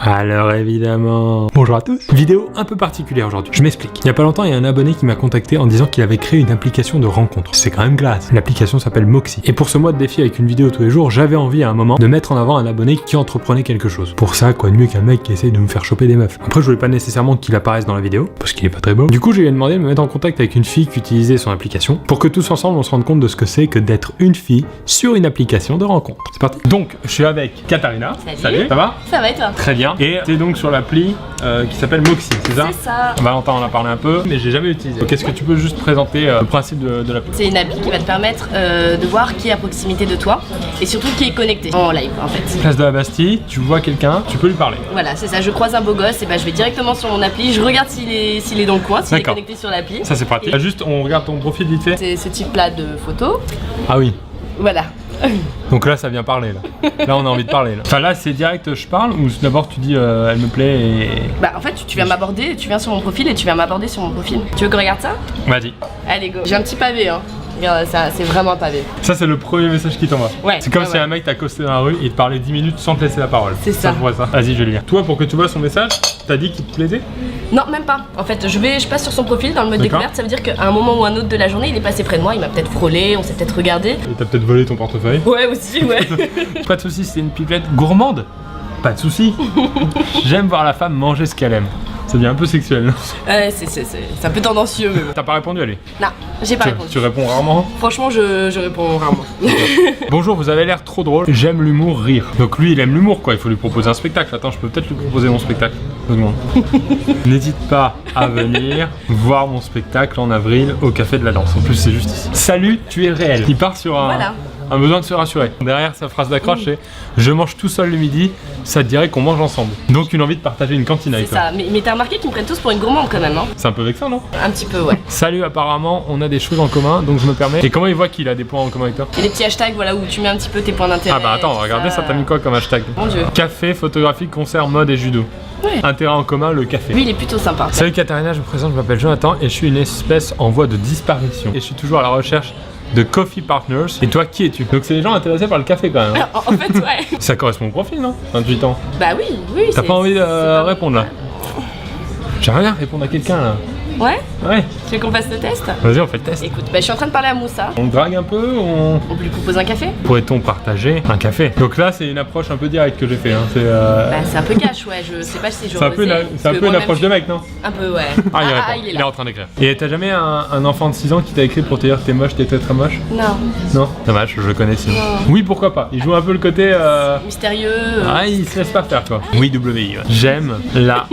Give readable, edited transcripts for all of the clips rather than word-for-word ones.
Alors évidemment... Bonjour à tous. Vidéo un peu particulière aujourd'hui. Je m'explique. Il y a pas longtemps, il y a un abonné qui m'a contacté en disant qu'il avait créé une application de rencontre. C'est quand même classe. L'application s'appelle Moxie. Et pour ce mois de défi avec une vidéo tous les jours, j'avais envie à un moment de mettre en avant un abonné qui entreprenait quelque chose. Pour ça, quoi de mieux qu'un mec qui essaye de me faire choper des meufs. Après, je voulais pas nécessairement qu'il apparaisse dans la vidéo, parce qu'il est pas très beau. Du coup, je lui ai demandé de me mettre en contact avec une fille qui utilisait son application, pour que tous ensemble on se rende compte de ce que c'est que d'être une fille sur une application de rencontre. C'est parti. Donc, je suis avec Katharina. Salut. Ça va? Ça va et toi? Très bien. Et c'est donc sur l'appli qui s'appelle Moxie, c'est ça? C'est ça. Valentin en a parlé un peu, mais j'ai jamais utilisé. Donc, est-ce que tu peux juste présenter le principe de l'appli? C'est une appli qui va te permettre de voir qui est à proximité de toi et surtout qui est connecté en live en fait. Place de la Bastille, tu vois quelqu'un, tu peux lui parler. Voilà, c'est ça. Je croise un beau gosse et je vais directement sur mon appli, je regarde s'il est dans le coin, s'il est connecté sur l'appli. Ça c'est pratique. Et juste, on regarde ton profil vite fait. c'est ce type-là de photo. Ah oui. Voilà. Donc là, ça vient parler là. Là, on a envie de parler là. Enfin là, c'est direct, je parle ou d'abord tu dis elle me plaît et... En fait, tu viens m'aborder, tu viens sur mon profil et tu viens m'aborder sur mon profil. Tu veux que je regarde ça? Vas-y. Allez go. J'ai un petit pavé hein. Regarde ça, c'est vraiment un pavé. Ça c'est le premier message qui t'envoie. Ouais. C'est comme si un mec t'a accosté dans la rue et te parlait 10 minutes sans te laisser la parole. C'est ça. Je vois ça. Vas-y, je vais le lire. Toi, pour que tu vois son message, t'as dit qu'il te plaisait? Non, même pas. En fait, je passe sur son profil dans le mode découverte. Ça veut dire qu'à un moment ou un autre de la journée, il est passé près de moi. Il m'a peut-être frôlé, on s'est peut-être regardé. Et t'as peut-être volé ton portefeuille. Ouais, aussi, ouais. Pas de soucis, c'est une pipelette gourmande. Pas de soucis. J'aime voir la femme manger ce qu'elle aime. Ça devient un peu sexuel, non? C'est un peu tendancieux, mais bon. T'as pas répondu, allez? Non, j'ai pas répondu. Tu réponds rarement? Franchement, je réponds rarement. Bonjour, vous avez l'air trop drôle. J'aime l'humour, rire. Donc lui, il aime l'humour, quoi. Il faut lui proposer un spectacle. Attends, je peux peut-être lui proposer mon spectacle. 2 secondes. N'hésite pas à venir voir mon spectacle en avril au Café de la Danse. En plus, c'est juste ici. Salut, tu es réel. Il part sur un besoin de se rassurer. Derrière sa phrase d'accroche, c'est je mange tout seul le midi, ça te dirait qu'on mange ensemble. Donc une envie de partager une cantine avec toi. C'est ça, mais t'as remarqué qu'ils me prennent tous pour une gourmande quand même, hein? C'est un peu vexant, non? Un petit peu, ouais. Salut, apparemment, on a des choses en commun, donc je me permets. Et comment il voit qu'il a des points en commun avec toi? Et les petits hashtags, voilà, où tu mets un petit peu tes points d'intérêt. Ah bah attends, regardez ça, t'as mis quoi comme hashtag? Mon Dieu. Café, photographie, concert, mode et judo. Ouais. Intérêt en commun, le café. Lui, il est plutôt sympa. Salut Katharina, je me présente, je m'appelle Jonathan et je suis une espèce en voie de disparition. Et je suis toujours à la recherche de coffee partners. Et toi, qui es-tu? Donc c'est des gens intéressés par le café quand même. Hein. En fait, ouais. Ça correspond au profil, non? 28 ans. Bah oui. T'as pas envie de répondre là? J'aimerais bien répondre à quelqu'un là. Ouais? Ouais. Tu veux qu'on fasse le test? Vas-y, on fait le test. Écoute, je suis en train de parler à Moussa. On drague un peu, On peut lui proposer un café? Pourrait-on partager un café? Donc là, c'est une approche un peu directe que j'ai fait. Hein. C'est un peu cash, ouais. Je sais pas si j'aurais c'est un peu une approche de mec, non? Un peu, ouais. Ah, il est en train d'écrire. Et t'as jamais un enfant de 6 ans qui t'a écrit pour te dire que t'es moche, t'es très moche? Non. Non? Dommage, je le connais sinon. Non. Oui, pourquoi pas? Il joue un peu le côté... mystérieux. Ah, il se laisse pas faire, quoi. Oui, WI. Ouais. J'aime la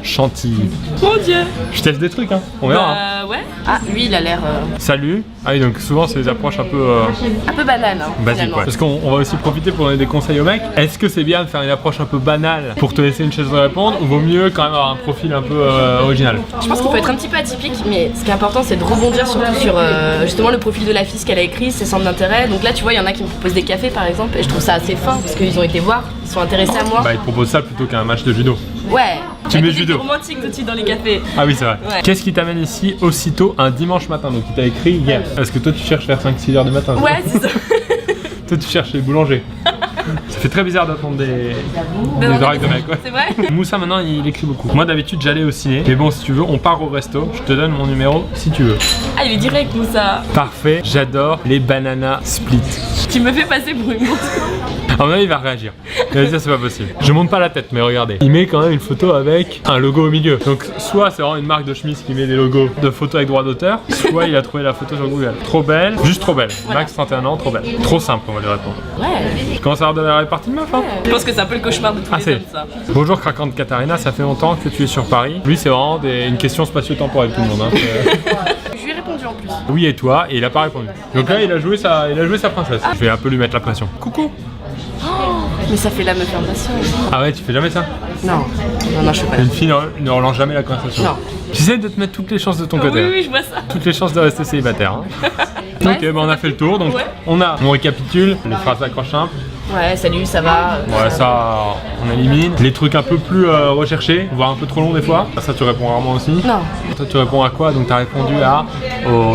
chantilly. Mon Dieu. Je teste des trucs, hein. On verra. Ouais. Ah, lui, il a l'air... Salut. Ah oui, donc souvent, c'est des approches un peu... un peu banales, hein, basique, ouais. Parce qu'on va aussi profiter pour donner des conseils aux mecs. Est-ce que c'est bien de faire une approche un peu banale pour te laisser une chaise de répondre, ou vaut mieux quand même avoir un profil un peu original? Je pense qu'il peut être un petit peu atypique, mais ce qui est important, c'est de rebondir surtout sur justement le profil de la fille, ce qu'elle a écrit, ses centres d'intérêt. Donc là, tu vois, il y en a qui me proposent des cafés, par exemple, et je trouve ça assez fin, parce qu'ils ont été voir, ils sont intéressés à moi. Bah, ils te proposent ça plutôt qu'un match de judo. Ouais. Tu mets judo. C'est romantique tout de suite dans les cafés. Ah oui, c'est vrai. Ouais. Qu'est-ce qui t'amène ici aussitôt un dimanche matin? Donc il t'a écrit hier. Parce que toi tu cherches vers 5-6 heures du matin. Ouais, c'est ça. Toi tu cherches les boulangers. Ça fait très bizarre d'entendre des dragues de mecs, ouais. C'est vrai? Moussa maintenant il écrit beaucoup. Moi d'habitude j'allais au ciné. Mais bon, si tu veux, on part au resto. Je te donne mon numéro si tu veux. Ah, il est direct, Moussa. Parfait, j'adore les banana split. Tu me fais passer pour une montre. À mon avis, il va réagir. Il va dire c'est pas possible. Je monte pas la tête, mais regardez. Il met quand même une photo avec un logo au milieu. Donc, soit c'est vraiment une marque de chemise qui met des logos de photos avec droit d'auteur, soit il a trouvé la photo sur Google. Trop belle, juste trop belle. Voilà. Max 31 ans, trop belle. Trop simple, on va lui répondre. Ouais. Tu commences à avoir de la répartie de meufs, hein? Je pense que c'est un peu le cauchemar de tous les hommes, ça. Bonjour craquante Katharina, ça fait longtemps que tu es sur Paris. Lui, c'est vraiment une question spatio-temporelle, tout le monde. Hein. Je lui ai répondu en plus. Oui, et toi? Et il a pas répondu. Donc là, il a joué sa princesse. Je vais un peu lui mettre la pression. Coucou! Mais ça fait la meuf impatiente. Ah ouais, tu fais jamais ça? Non, je fais pas. Une fille ne relance jamais la conversation. Non. J'essaie de te mettre toutes les chances de ton côté. Oui, je vois ça. Toutes les chances de rester célibataire. Hein. Ok, bah on a fait le tour. Donc on récapitule les phrases d'accroche simples. Ouais, salut, ça va? Ouais, ça, on élimine. Les trucs un peu plus recherchés, voire un peu trop longs des fois. Ça, tu réponds rarement aussi. Non. Toi, tu réponds à quoi? Donc, tu as répondu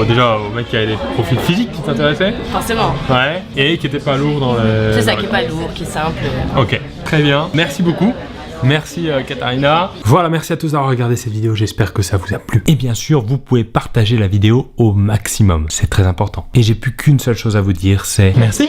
déjà au mec qui avait des profils physiques qui t'intéressaient. Forcément. Ouais. Et qui était pas lourd dans le. C'est ça, qui est pas lourd, qui est simple. Ok, très bien. Merci beaucoup. Merci Katharina. Voilà, merci à tous d'avoir regardé cette vidéo, j'espère que ça vous a plu. Et bien sûr, vous pouvez partager la vidéo au maximum, c'est très important. Et j'ai plus qu'une seule chose à vous dire, c'est merci.